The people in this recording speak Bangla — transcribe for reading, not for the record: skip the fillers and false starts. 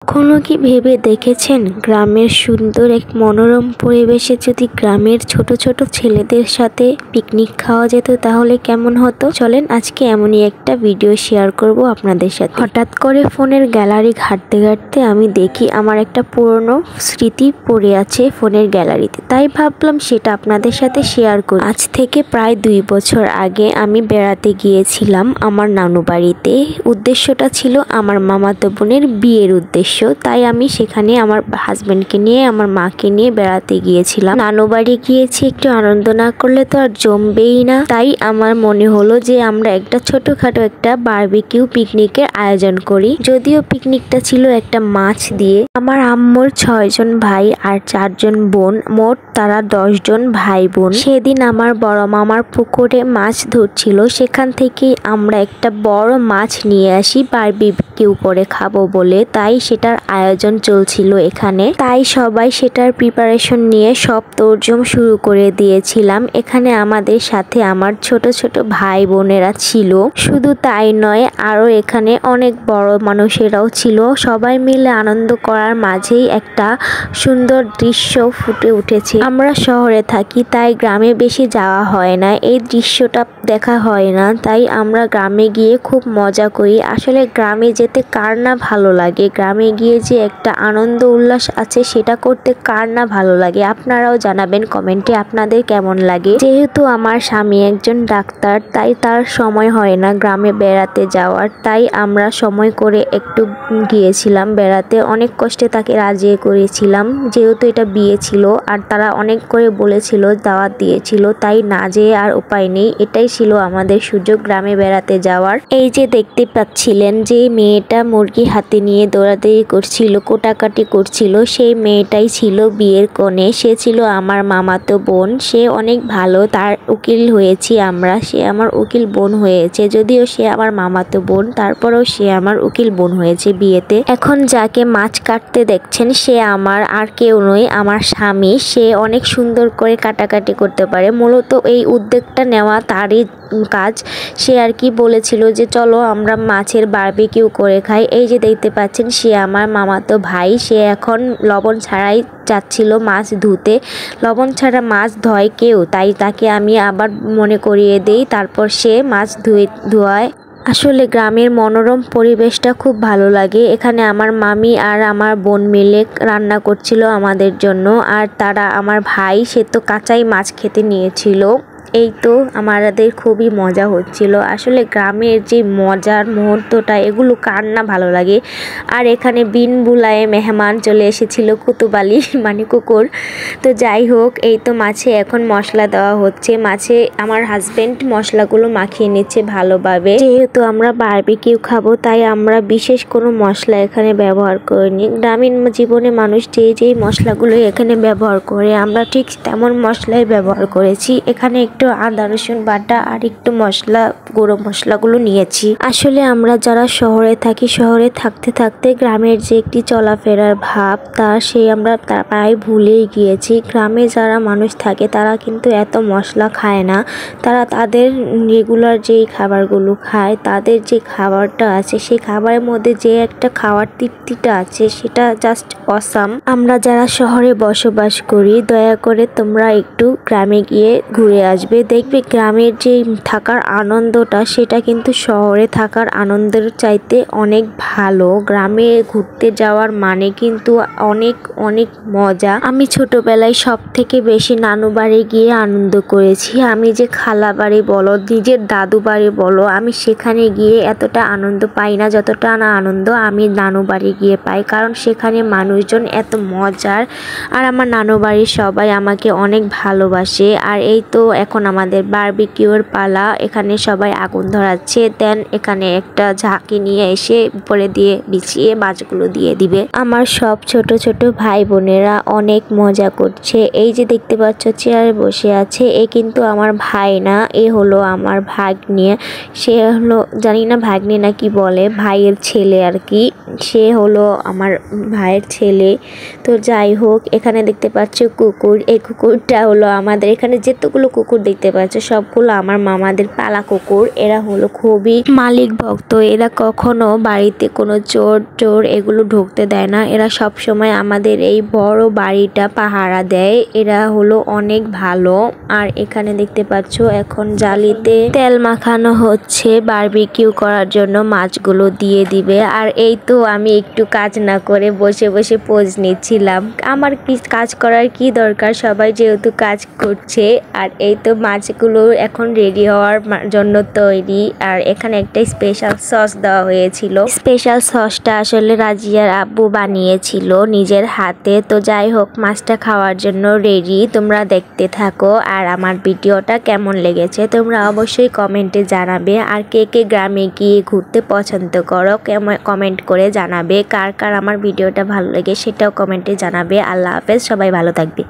কখনো কি ভেবে দেখেছেন গ্রামের সুন্দর এক মনোরম পরিবেশে যদি গ্রামের ছোট ছোট ছেলেদের সাথে পিকনিক খাওয়া যেত তাহলে কেমন হতো? চলেন আজকে এমনই একটা ভিডিও শেয়ার করব আপনাদের সাথে। হঠাৎ করে ফোনের গ্যালারি ঘাঁটতে ঘাঁটতে আমি দেখি আমার একটা পুরনো স্মৃতি পড়ে আছে ফোনের গ্যালারিতে, তাই ভাবলাম সেটা আপনাদের সাথে শেয়ার করি। আজ থেকে প্রায় 2 বছর আগে আমি বেড়াতে গিয়েছিলাম আমার নানু বাড়িতে। উদ্দেশ্যটা ছিল আমার মামাতো বোনের বিয়ের উদ্দেশ্য, তাই আমি সেখানে আমার হাজবেন্ডকে নিয়ে আমার মাকে নিয়ে বেড়াতে গিয়েছিলাম। নানু বাড়ি গিয়েছি, একটু আনন্দ না করলে তো আর জমবেই না। তাই আমার মনে হলো যে আমরা একটা ছোটখাটো একটা বারবিকিউ পিকনিকের আয়োজন করি। যদিও পিকনিকটা ছিল একটা মাছ দিয়ে। আমার আম্মুর 6 জন ভাই আর 4 জন বোন, মোট তারা 10 জন ভাই বোন। সেদিন আমার বড় মামার পুকুরে মাছ ধরছিল, সেখান থেকে আমরা একটা বড় মাছ নিয়ে আসি বারবিকিউ করে খাবো বলে। তাই সেটার আয়োজন চলছিল এখানে। তাই সবাই সেটার প্রিপারেশন নিয়ে সব তোড়জোড় শুরু করে দিয়েছিলাম। এখানে আমাদের সাথে আমার ছোট ছোট ভাই বোনেরা ছিল। শুধু তাই নয়, আরো এখানে অনেক বড় মানুষেরাও ছিল। সবাই মিলে আনন্দ করার মাঝেই একটা সুন্দর দৃশ্য ফুটে উঠেছে। আমরা শহরে থাকি, তাই গ্রামে বেশি যাওয়া হয় না, এই দৃশ্যটা দেখা হয় না। তাই আমরা গ্রামে গিয়ে খুব মজা করি। আসলে গ্রামে যেতে কার না ভালো লাগে? গ্রামে গিয়ে যে একটা আনন্দ উল্লাস আছে, সেটা করতে কার না ভালো লাগে? আপনারাও জানাবেন কমেন্টে আপনাদের কেমন লাগে। যেহেতু আমার স্বামী একজন ডাক্তার, তাই তার সময় হয় না গ্রামে বেড়াতে যাওয়ার। তাই আমরা সময় করে একটু গিয়েছিলাম বেড়াতে। অনেক কষ্টে তাকে রাজি করেছিলাম, যেহেতু এটা বিয়ে ছিল আর তারা অনেক করে বলেছিল, দাওয়াত দিয়েছিল, তাই না যেয়ে আর উপায় নেই। এটাই ছিল আমাদের সুযোগ গ্রামে বেড়াতে যাওয়ার। এই যে দেখতে পাচ্ছিলেন যে মেয়েটা মুরগি হাতে নিয়ে দৌড়াদৌড়ি করছিল, কোটাকাটি করছিল, সেই মেয়েটাই ছিল বিয়ের কনে। সে ছিল আমার মামাতো বোন। সে অনেক ভালো, তার উকিল হয়েছি আমরা। সে আমার উকিল বোন হয়েছে, যদিও সে আমার মামাতো বোন, তারপরেও সে আমার উকিল বোন হয়েছে বিয়েতে। এখন যাকে মাছ কাটতে দেখছেন সে আমার আর কেউ নয়, আমার স্বামী। সে অনেক সুন্দর করে কাটাকাটি করতে পারে। মূলত এই উদ্যোগটা নেওয়া তারই কাজ। সে আর কি বলেছিল যে চলো আমরা মাছের বারবিকিউ করে খাই। এই যে দেখতে পাচ্ছেন সে আমার মামাতো ভাই। সে এখন লবণ ছাড়াই যাচ্ছিল মাছ ধুতে। লবণ ছাড়া মাছ ধোয় কেউ? তাই তাকে আমি আবার মনে করিয়ে দেই, তারপর সে মাছ ধোয়ায়। আসলে গ্রামের মনোরম পরিবেশটা খুব ভালো লাগে। এখানে আমার মামি আর আমার বোন মিলে রান্না করছিল আমাদের জন্য। আর তারা আমার ভাই, সে তো কাঁচাই মাছ খেতে নিয়েছিল। এই তো আমাদের খুবই মজা হচ্ছিল। আসলে গ্রামের যে মজার মুহূর্তটা, এগুলো কার না ভালো লাগে? আর এখানে বিন বুলায়ে মেহমান চলে এসেছিল, কুতুবালি মানে কুকুর। তো যাই হোক, এই তো মাছে এখন মশলা দেওয়া হচ্ছে। মাছে আমার হাজবেন্ড মশলাগুলো মাখিয়ে নিচ্ছে ভালোভাবে। যেহেতু আমরা বারবিকিউ খাবো, তাই আমরা বিশেষ কোনো মশলা এখানে ব্যবহার করিনি। গ্রামীণ জীবনে মানুষ যেই মশলাগুলো এখানে ব্যবহার করে, আমরা ঠিক তেমন মশলাই ব্যবহার করেছি। এখানে একটু আদা রসুন বাটা আর একটু মশলা, গুঁড়ো মশলাগুলো নিয়েছি। আসলে আমরা যারা শহরে থাকি, শহরে থাকতে থাকতে গ্রামের যে একটি চলাফেরার ভাব, আমরা প্রায় ভুলেই গিয়েছি। গ্রামে যারা মানুষ থাকে তারা কিন্তু এত মশলা খায় না। তারা তাদের রেগুলার যেই খাবারগুলো খায়, তাদের যে খাবারটা আছে, সেই খাবারের মধ্যে যে একটা খাওয়ার তৃপ্তিটা আছে, সেটা জাস্ট অসাম। আমরা যারা শহরে বসবাস করি, দয়া করে তোমরা একটু গ্রামে গিয়ে ঘুরে আসবে। দেখবে গ্রামের যে থাকার আনন্দটা, সেটা কিন্তু শহরে থাকার আনন্দের চাইতে অনেক ভালো। গ্রামে ঘুরতে যাওয়ার মানে কিন্তু অনেক অনেক মজা। আমি ছোটবেলায় সব থেকে বেশি নানু বাড়ি গিয়ে আনন্দ করেছি। আমি যে খালা বাড়ি বলো, নিজের দাদু বাড়ি বলো, আমি সেখানে গিয়ে এতটা আনন্দ পাই না যতটা না আনন্দ আমি নানু বাড়ি গিয়ে পাই। কারণ সেখানে মানুষজন এত মজার, আর আমার নানু বাড়ির সবাই আমাকে অনেক ভালোবাসে। আর এই তো এখন আমাদের বারবিকিউর পালা। এখানে সবাই আগুন ধরাচ্ছে, দেন এখানে একটা ঝাঁকি নিয়ে এসে উপরে দিয়ে বিছিয়ে মাছগুলো দিয়ে দিবে। আমার সব ছোট ছোট ভাই বোনেরা অনেক মজা করছে। এই যে দেখতে পাচ্ছ চেয়ারে বসে আছে, এ কিন্তু আমার ভাই না, এ হলো আমার ভাগ্নে। সে হলো, জানি না ভাগ্নে না কি বলে, ভাইয়ের ছেলে আর কি। সে হলো আমার ভাইয়ের ছেলে। তো যাই হোক, এখানে দেখতে পাচ্ছ কুকুর। এই কুকুরটা হলো আমাদের, এখানে যেতগুলো কুকুর দেখতে পাচ্ছ সবগুলো আমার মামাদের পালা কুকুর। এরা হলো খুবই মালিক ভক্ত, এরা কখনো বাড়িতে কোনো চোর টোর এগুলো ঢুকতে দেয় না। এরা সব সময় আমাদের এই বড় বাড়িটা পাহারা দেয়। এরা হলো অনেক ভালো। আর এখানে দেখতে পাচ্ছ এখন জালিতে তেল মাখানো হচ্ছে বারবিকিউ করার জন্য, মাছগুলো দিয়ে দিবে। আর এই তো আমি একটু কাজ না করে বসে বসে পোজ নিচ্ছিলাম। আমার কি কাজ করার কি দরকার, সবাই যেহেতু কাজ করছে। আর এই তো মাছগুলো এখন রেডি হওয়ার জন্য তৈরি। আর এখানে একটা স্পেশাল সস দেওয়া হয়েছিল। স্পেশাল সসটা আসলে রাজিয়ার আব্বু বানিয়েছিল নিজের হাতে। তো যাই হোক, মাছটা খাওয়ার জন্য রেডি। তোমরা দেখতে থাকো। আর আমার ভিডিওটা কেমন লেগেছে তোমরা অবশ্যই কমেন্টে জানাবে। আর কে কে গ্রামে গিয়ে ঘুরতে পছন্দ করো কমেন্ট করে জানাবে। কার কার আমার ভিডিওটা ভালো লাগে সেটাও কমেন্টে জানাবে। আল্লাহ হাফেজ, সবাই ভালো থাকবে।